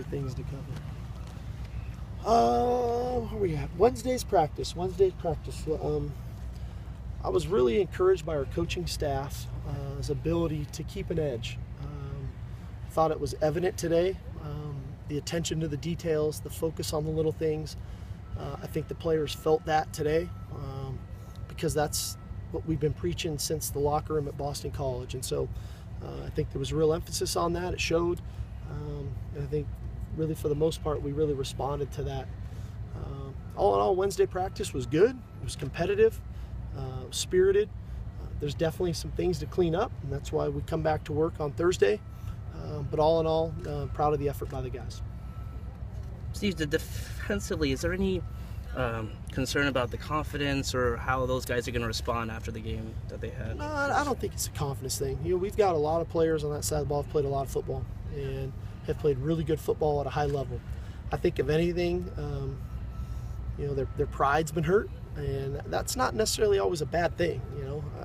things to cover. Where we at? Wednesday's practice. I was really encouraged by our coaching staff's ability to keep an edge. Thought it was evident today. The attention to the details, the focus on the little things. I think the players felt that today because that's what we've been preaching since the locker room at Boston College. And so I think there was real emphasis on that. It showed. And I think really for the most part we really responded to that. All in all, Wednesday practice was good. It was competitive, spirited. There's definitely some things to clean up, and that's why we come back to work on Thursday. But all in all, proud of the effort by the guys. Steve, defensively, is there any concern about the confidence or how those guys are going to respond after the game that they had? No, I don't think it's a confidence thing. We've got a lot of players on that side of the ball who've played a lot of football and have played really good football at a high level. I think if anything, their pride's been hurt, and that's not necessarily always a bad thing.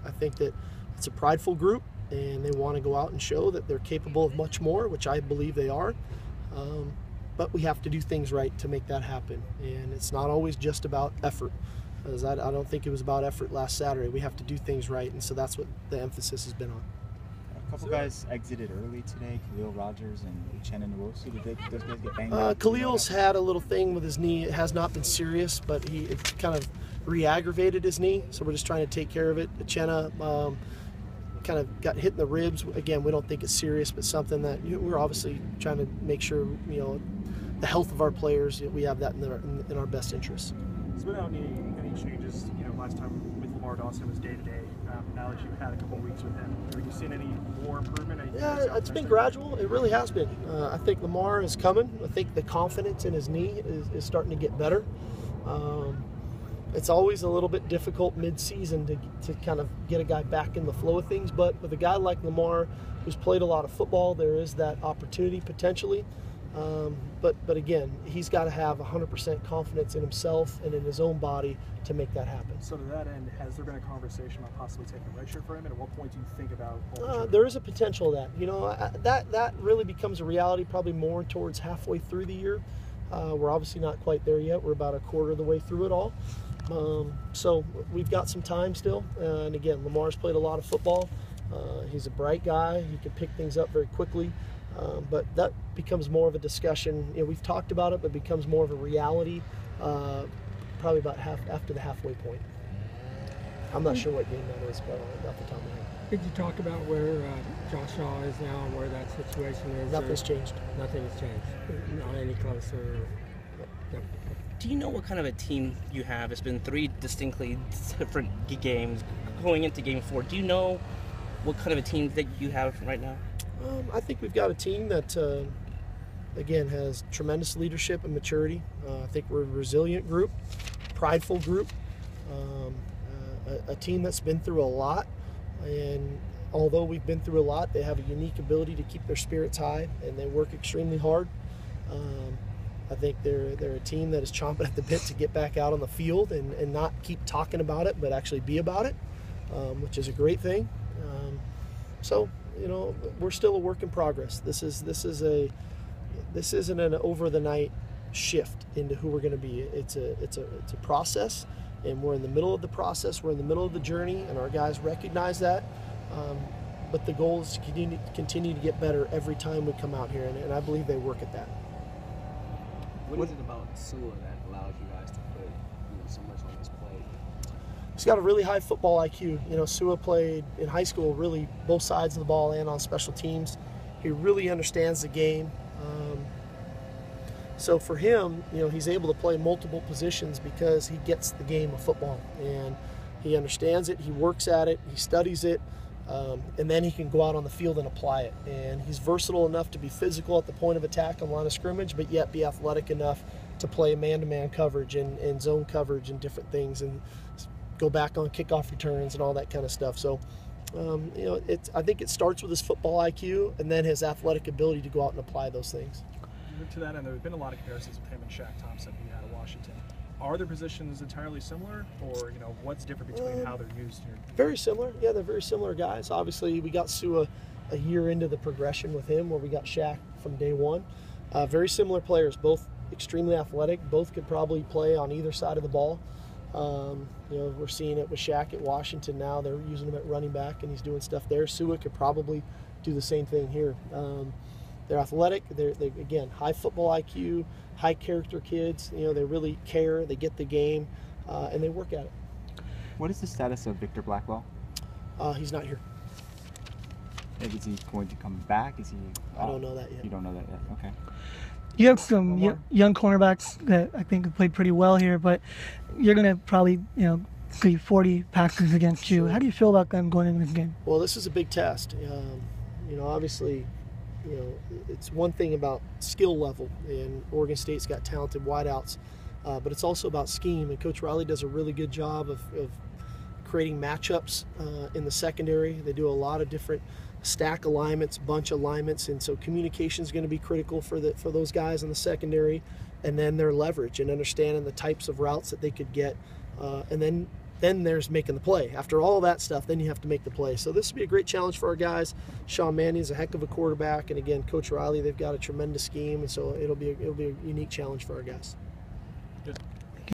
I think that it's a prideful group, and they want to go out and show that they're capable of much more, which I believe they are. But we have to do things right to make that happen, and it's not always just about effort. As I don't think it was about effort last Saturday. We have to do things right, and so that's what the emphasis has been on. A couple guys exited early today, Khalil Rogers and Uchenna Nwosu. Did those guys get banged up? Khalil's had a little thing with his knee. It has not been serious, but it kind of re-aggravated his knee, so we're just trying to take care of it. Uchenna kind of got hit in the ribs. Again, we don't think it's serious, but something that we're obviously trying to make sure, the health of our players, we have that in our best interests. So without any changes, last time with Lamar Dawson was day-to-day. Now that you've had a couple of weeks with him, have you seen any more improvement? Yeah, it's been gradual. It really has been. I think Lamar is coming. I think the confidence in his knee is starting to get better. It's always a little bit difficult mid-season to kind of get a guy back in the flow of things, but with a guy like Lamar who's played a lot of football, there is that opportunity potentially. But again, he's got to have 100% confidence in himself and in his own body to make that happen. So to that end, has there been a conversation about possibly taking a redshirt for him? And at what point do you think about there is a potential of that. That really becomes a reality probably more towards halfway through the year. We're obviously not quite there yet. We're about a quarter of the way through it all. So we've got some time still. And again, Lamar's played a lot of football. He's a bright guy. He can pick things up very quickly. But that becomes more of a discussion. We've talked about it, but it becomes more of a reality probably about after the halfway point. I'm not sure what game that is, but off the top of my head. Could you talk about where Josh Shaw is now and where that situation is? Nothing's changed. Nothing has changed. Not any closer. Yep. Do you know what kind of a team you have? It's been 3 distinctly different games. Going into Game 4, do you know what kind of a team that you have right now? I think we've got a team that, again, has tremendous leadership and maturity. I think we're a resilient group, prideful group, a team that's been through a lot. And although we've been through a lot, they have a unique ability to keep their spirits high, and they work extremely hard. I think they're a team that is chomping at the bit to get back out on the field and not keep talking about it, but actually be about it, which is a great thing. We're still a work in progress. This isn't an over the night shift into who we're going to be. It's a process, and we're in the middle of the process. We're in the middle of the journey, and our guys recognize that. But the goal is to continue to get better every time we come out here, and I believe they work at that. What is it about Sua that allows you guys to put so much on his plate? He's got a really high football IQ. Sua played in high school really both sides of the ball and on special teams. He really understands the game. So for him, he's able to play multiple positions because he gets the game of football, and he understands it, he works at it, he studies it, and then he can go out on the field and apply it. And he's versatile enough to be physical at the point of attack on line of scrimmage, but yet be athletic enough to play man-to-man coverage and zone coverage and different things, and go back on kickoff returns and all that kind of stuff. So, I think it starts with his football IQ and then his athletic ability to go out and apply those things. To that end, there have been a lot of comparisons with him and Shaq Thompson, who out of Washington. Are their positions entirely similar, or what's different between how they're used here? Very similar. Yeah, they're very similar guys. Obviously, we got Sua a year into the progression with him, where we got Shaq from day one. Very similar players, both extremely athletic. Both could probably play on either side of the ball. We're seeing it with Shaq at Washington now. They're using him at running back, and he's doing stuff there. Sua could probably do the same thing here. They're athletic. They're again, high football IQ, high character kids. They really care. They get the game, and they work at it. What is the status of Victor Blackwell? He's not here. Is he going to come back? Is he? I don't know that yet. You don't know that yet. Okay. You have some young cornerbacks that I think have played pretty well here, but you're going to probably, see 40 passes against you. How do you feel about them going into this game? Well, this is a big test. Obviously, it's one thing about skill level, and Oregon State's got talented wideouts, but it's also about scheme, and Coach Riley does a really good job of creating matchups in the secondary. They do a lot of different stack alignments, bunch alignments, and so communication is going to be critical for those guys in the secondary, and then their leverage and understanding the types of routes that they could get, and then there's making the play. After all that stuff, then you have to make the play. So this will be a great challenge for our guys. Sean Manning's a heck of a quarterback, and again, Coach Riley, they've got a tremendous scheme, and so it'll be a unique challenge for our guys. Good.